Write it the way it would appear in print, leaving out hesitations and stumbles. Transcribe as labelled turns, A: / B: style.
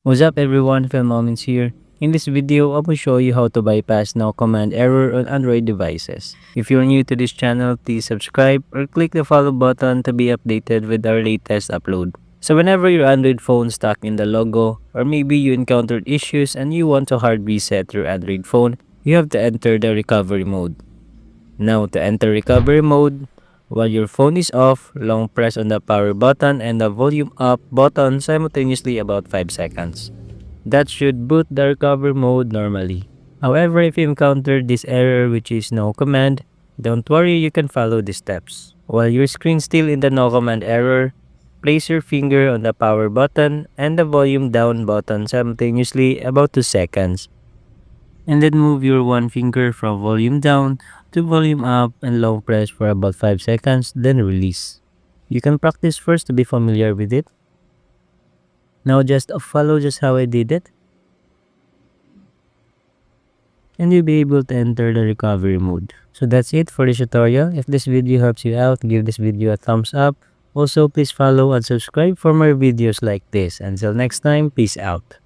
A: What's up everyone, Phil Moments here. In this video, I will show you how to bypass no command error on Android devices. If you're new to this channel, please subscribe or click the follow button to be updated with our latest upload. So whenever your Android phone stuck in the logo, or maybe you encountered issues and you want to hard reset your Android phone, you have to enter the recovery mode. Now to enter recovery mode, while your phone is off, long press on the power button and the volume up button simultaneously about 5 seconds. That should boot the recovery mode normally. However, if you encounter this error which is no command, don't worry, you can follow the steps. While your screen still in the no command error, place your finger on the power button and the volume down button simultaneously about 2 seconds. And then move your one finger from volume down to volume up and long press for about 5 seconds, then release. You can practice first to be familiar with it. Now just follow just how I did it. And you'll be able to enter the recovery mode. So that's it for this tutorial. If this video helps you out, give this video a thumbs up. Also, please follow and subscribe for more videos like this. Until next time, peace out.